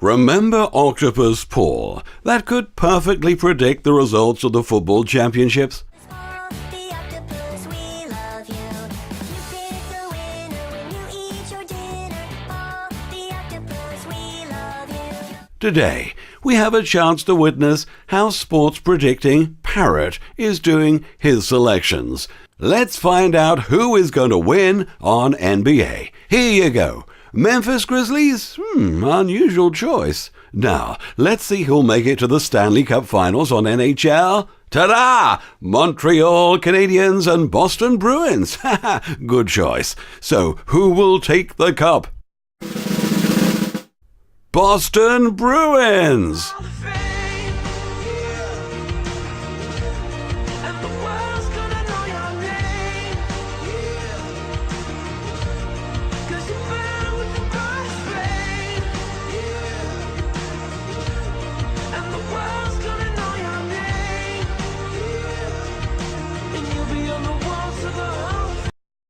Remember Octopus Paul, that could perfectly predict the results of the football championships? Today, we have a chance to witness how sports predicting Parrot is doing his selections. Let's find out who is going to win on NBA. Here you go. Memphis Grizzlies? Unusual choice. Now, let's see who'll make it to the Stanley Cup Finals on NHL. Ta-da! Montreal Canadiens and Boston Bruins. Good choice. So, who will take the cup? Boston Bruins!